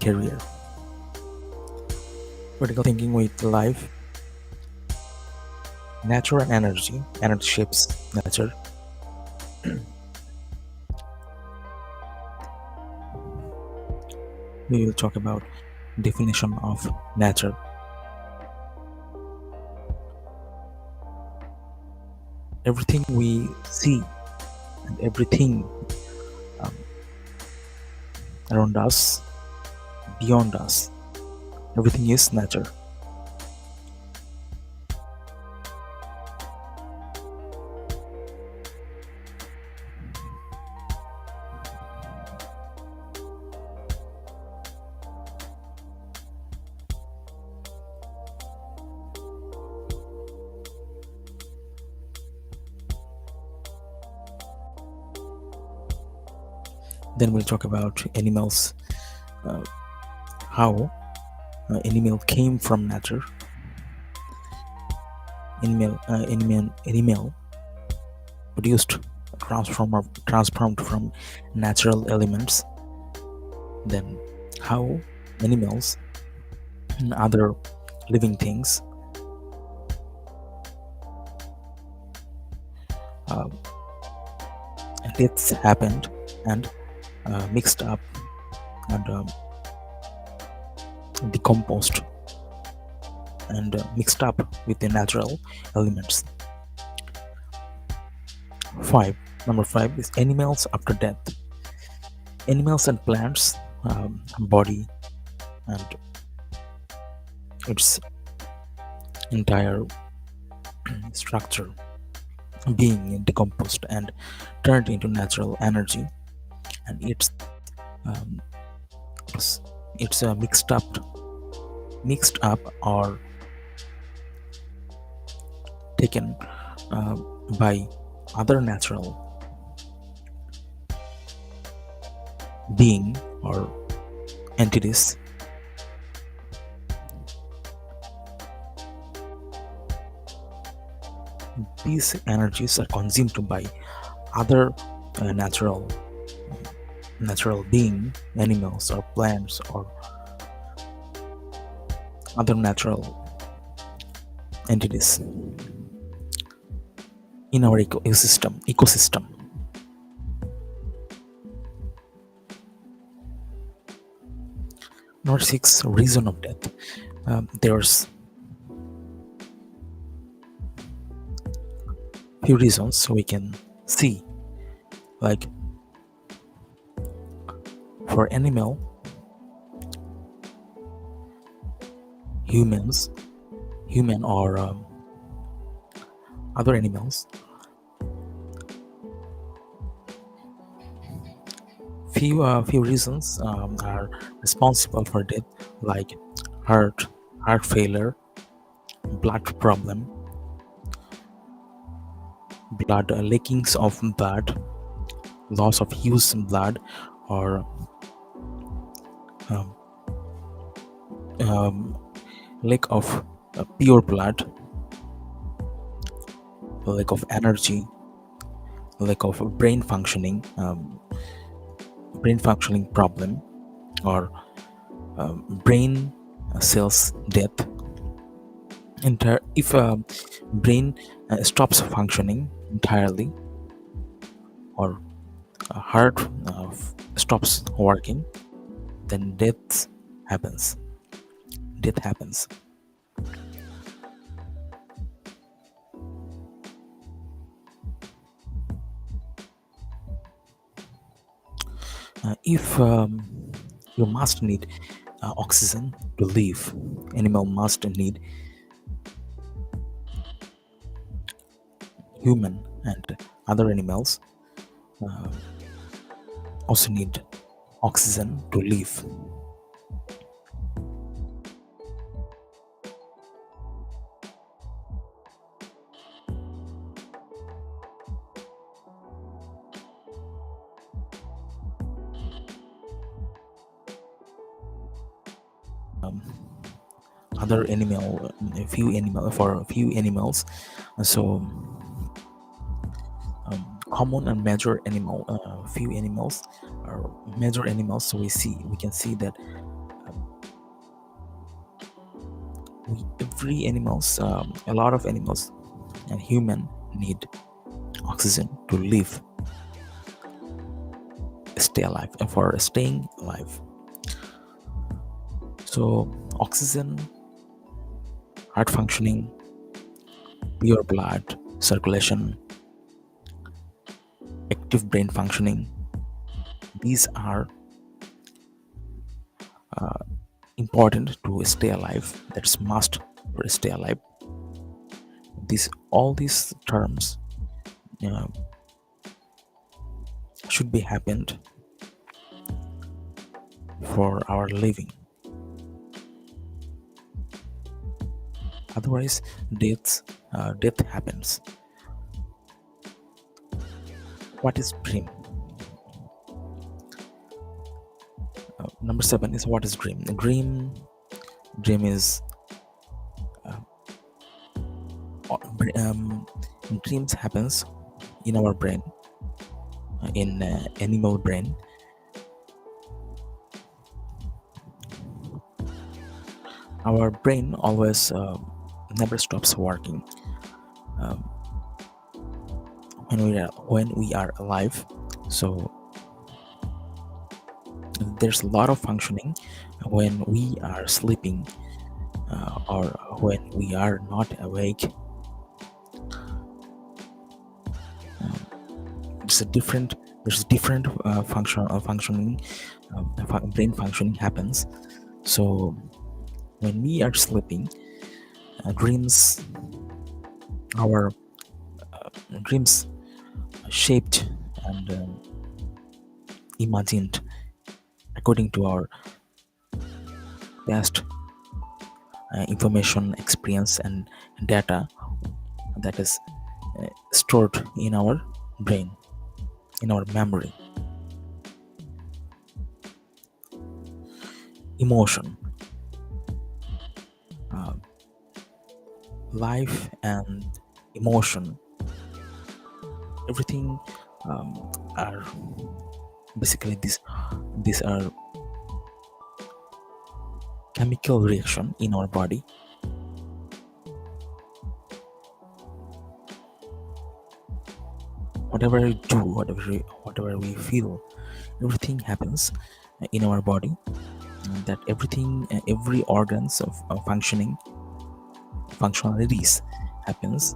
career. Critical thinking with life, nature and energy. Energy shapes nature. We will talk about definition of nature. Everything we see and everything um, around us, beyond us, everything is nature. Then we'll talk about animals, uh, how animal came from nature. Animal produced, transformed from natural elements. Then how animals and other living things uh, deaths happened and mixed up and decomposed and mixed up with the natural elements. Number 5 is animals after death. Animals and plants body and its entire structure being decomposed and turned into natural energy, and um, it's mixed up or taken uh, by other natural being or entities. These energies are consumed by other natural being, animals or plants or other natural entities in our ecosystem. Number 6, reason of death. There's few reasons we can see, like for human or other animals. Few reasons are responsible for death, like heart failure, blood problem, blood leakings of blood, loss of used blood, or um, lack of pure blood, lack of energy, lack of brain functioning problem, or brain cells death. If brain stops functioning entirely, or heart stops working, then death happens. If you must need oxygen to live, animal must need human and other animals also need oxygen to live. Other animal, a few animals. So common and major animal, few animals or major animals. So we can see that Every animals, a lot of animals and human need oxygen to live, stay alive, and for staying alive. So oxygen, heart functioning, pure blood circulation, active brain functioning, these are important to stay alive. That's must for stay alive. These all these terms uh, should be happened for our living. Otherwise, death happens. What is dream? Number 7 is what is dream? Dream is um, dreams happens in our brain, in animal brain. Our brain always never stops working when we are alive. So there's a lot of functioning when we are sleeping, or when we are not awake. There's different functioning, brain functioning happens. So when we are sleeping, dreams our dreams shaped and imagined according to our past information, experience, and data that is stored in our brain, in our memory. Emotion, life, and emotion, everything are basically these are chemical reaction in our body. Whatever we do, whatever we feel, everything happens in our body. That everything, every organs of functionalities happens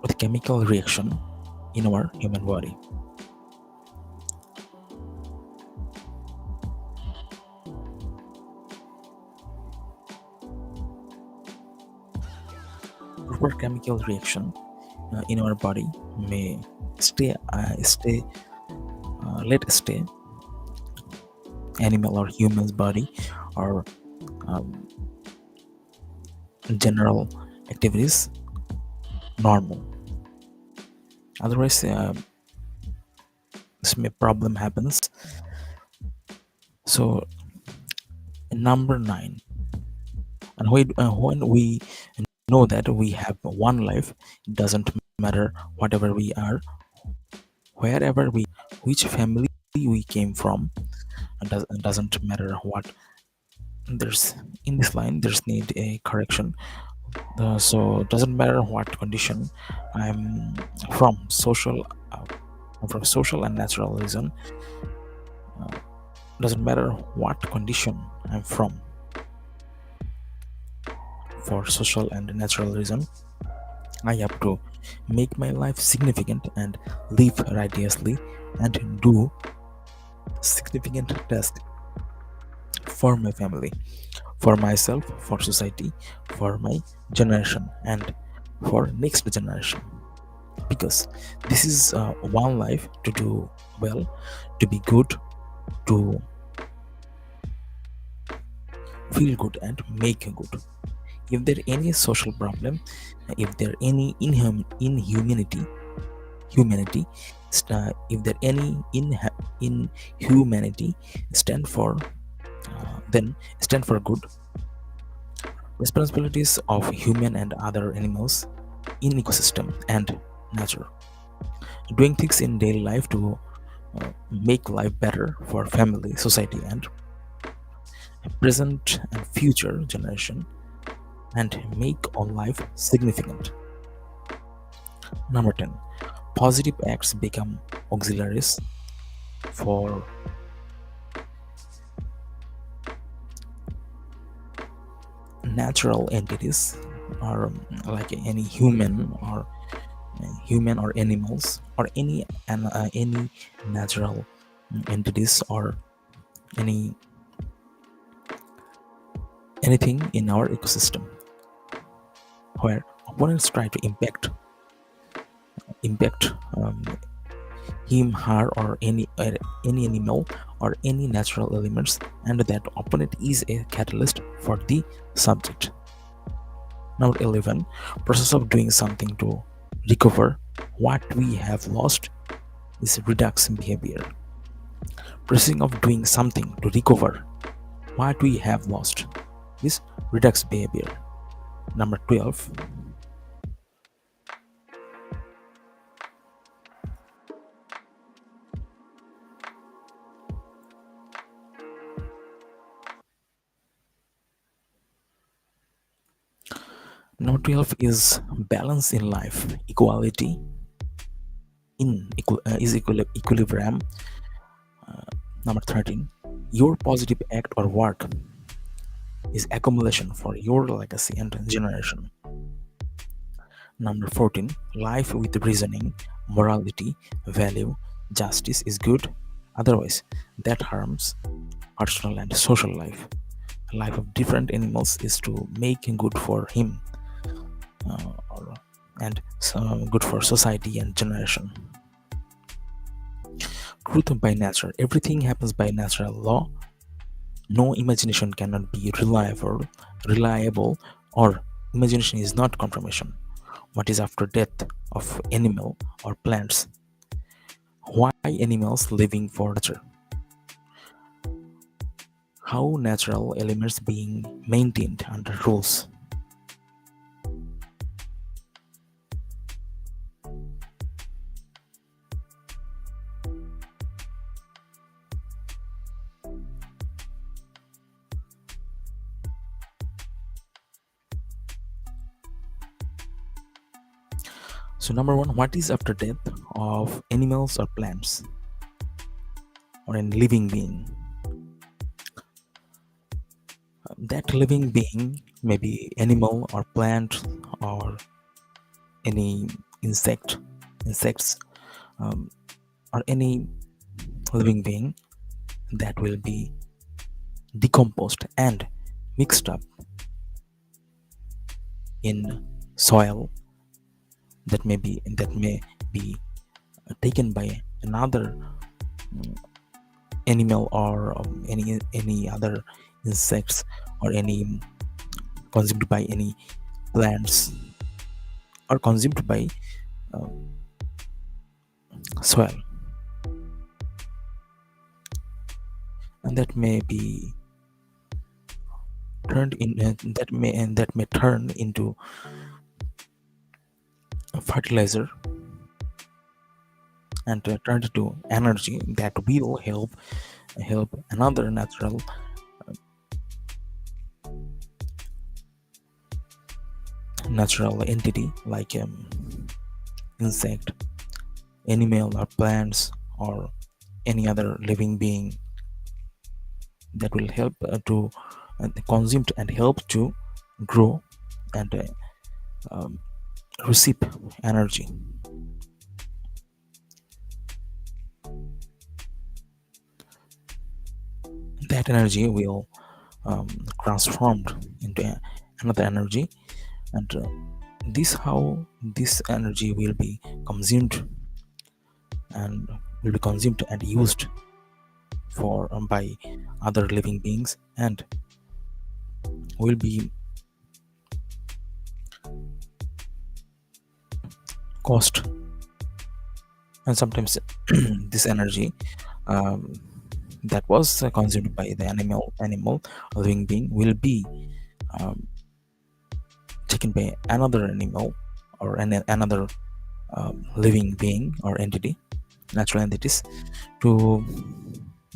with chemical reaction in our human body. Proper chemical reaction in our body may let stay animal or human's body, or um, general activities normal. Otherwise, this may problem happens. So number 9, and when we know that we have one life, it doesn't matter whatever we are, wherever we, which family we came from, it doesn't matter what. There's in this line there's need a correction. So it doesn't matter what condition I'm from, I'm from social and natural reason. Doesn't matter what condition I'm from, for social and natural reason, I have to make my life significant and live righteously and do significant tasks for my family, for myself, for society, for my generation, and for next generation. Because this is one life to do well, to be good, to feel good and make good. If there any social problem, if there any humanity, if there any inhumanity, stand for then stand for good. Responsibilities of human and other animals in ecosystem and nature, doing things in daily life to make life better for family, society, and present and future generation, and make on life significant. Number 10. Positive acts become auxiliaries for natural entities, or like any human or animals, or any natural entities, or any anything in our ecosystem, where opponents try to impact him, her, or any animal or any natural elements, and that opponent is a catalyst for the subject. Number 11. Process of doing something to recover what we have lost is redux behavior. Process of doing something to recover what we have lost is redux behavior. Number 12. Number 12 is balance in life, equality equilibrium. Number 13. Your positive act or work is accumulation for your legacy and generation. Number 14. Life with reasoning, morality, value, justice is good. Otherwise, that harms personal and social life. Life of different animals is to make good for him, or, and good for society and generation. Truth by nature. Everything happens by natural law. No imagination cannot be reliable, or imagination is not confirmation. What is after death of animal or plants? Why animals living for nature? How natural elements being maintained under rules? So number one, what is after death of animals or plants or a living being? That living being may be animal or plant or any insects, um, or any living being that will be decomposed and mixed up in soil, that may be taken by another animal, or any other insects, or any consumed by any plants, or consumed by uh, soil, and that may turn into a fertilizer, and turn to energy that will help another natural entity, like insect, animal, or plants, or any other living being, that will help to consume and help to grow and um, receive energy. That energy will transformed into another energy, and this how this energy will be consumed and used for by other living beings, and will be cost. And sometimes this energy um, that was consumed by the animal or living being will be um, taken by another animal, or another living being or entity, natural entities, to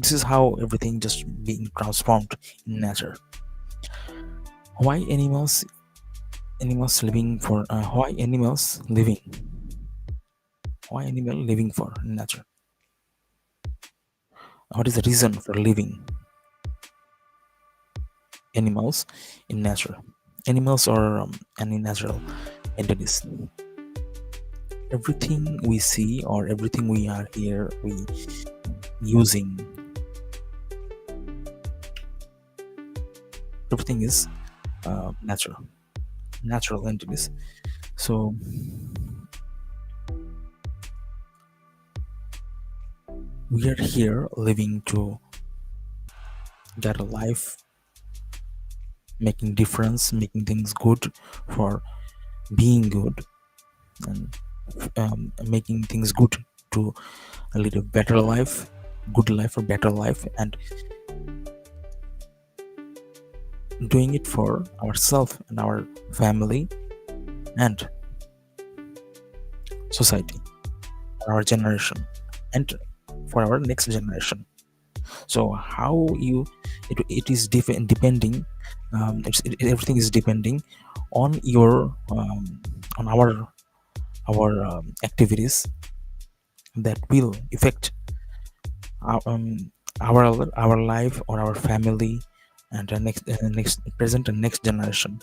This is how everything just being transformed in nature. Why animals living for why animal living for in nature? What is the reason for living animals in nature? Animals or any natural entities. Everything we see or everything we are here we using, everything is natural entities. So we are here living to get a life, making difference, making things good, for being good, and making things good to lead a better life, good life or better life, and doing it for ourselves and our family and society, our generation, and for our next generation. So how you it is depending, everything is depending on your on our activities that will affect our our life or our family and the next present and next generation.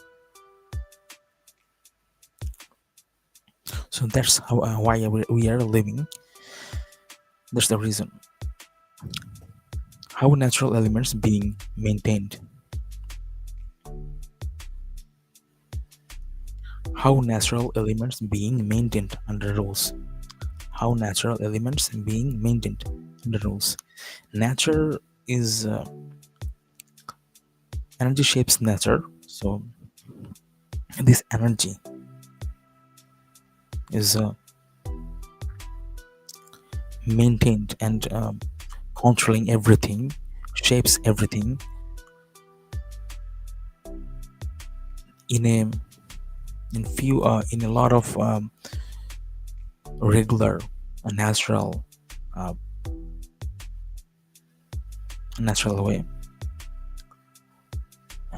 So that's how why we are living. That's the reason. How natural elements being maintained. How natural elements being maintained under rules. How natural elements being maintained under rules. Nature is energy shapes nature. So this energy is maintained and controlling everything, shapes everything in a in a lot of regular, natural, uh, natural way,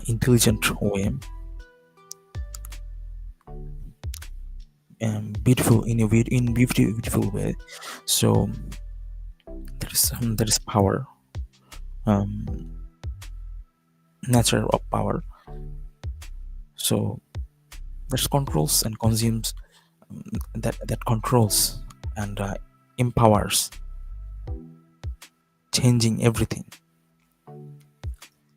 intelligent way, beautiful in a beautiful way. So there is power, um, nature of power. So that controls and consumes, that controls and empowers, changing everything.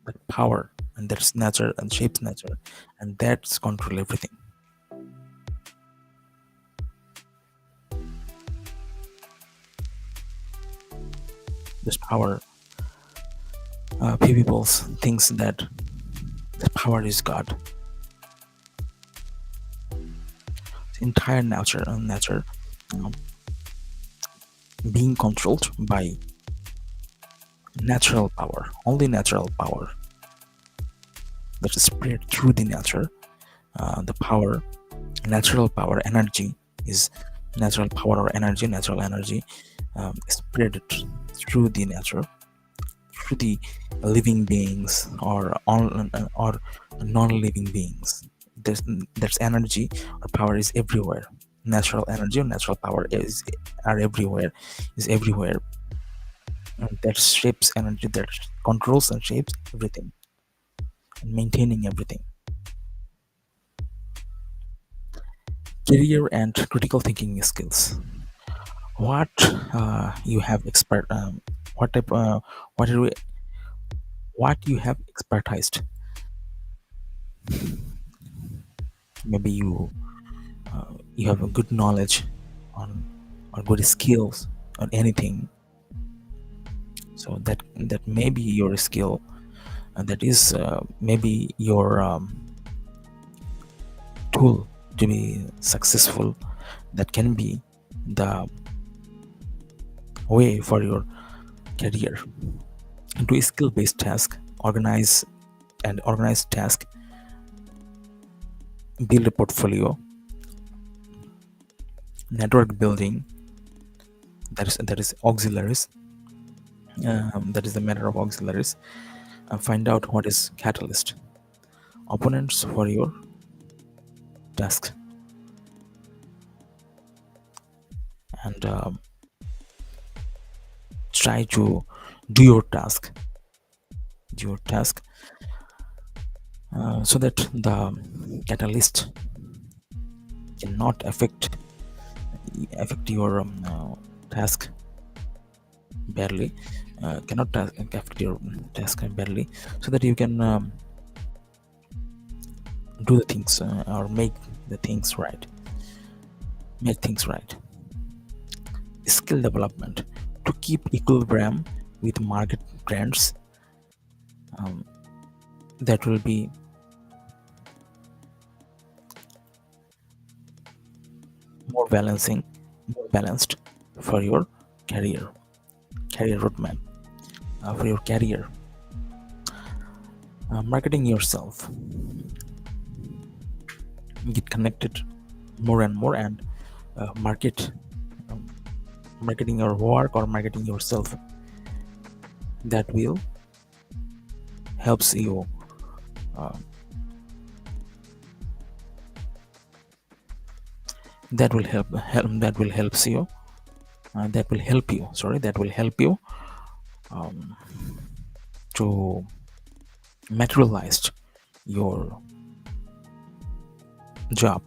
That power, and that's nature and shapes nature, and that's control everything. This power, people thinks that the power is God. The entire nature um, being controlled by natural power, only natural power that is spread through the nature. The power, natural power, energy is natural power or energy, natural energy, spread through the nature, through the living beings or non-living beings. There's energy or power is everywhere. Natural energy or natural power are everywhere, is everywhere, and that shapes energy, that controls and shapes everything, and maintaining everything. Career and critical thinking skills. What you have what type what are you, what you have expertised. Maybe you have a good knowledge on or good skills on anything. So that may be your skill, and that is maybe your tool to be successful. That can be the way for your career. Do a skill-based task, organize task, build a portfolio, network building, that is auxiliaries, That is the matter of auxiliaries. Find out what is catalyst, opponents for your task, and try to do your task, so that the catalyst cannot affect your task badly, cannot affect your task badly, so that you can do the things, or the things right make things right. Skill development to keep equilibrium with market trends, um, that will be more balanced for your career roadmap, for your career. Marketing yourself, get connected more and more, and um, marketing your work or marketing yourself. That will helps you, uh, that will help you, um, to materialize your job.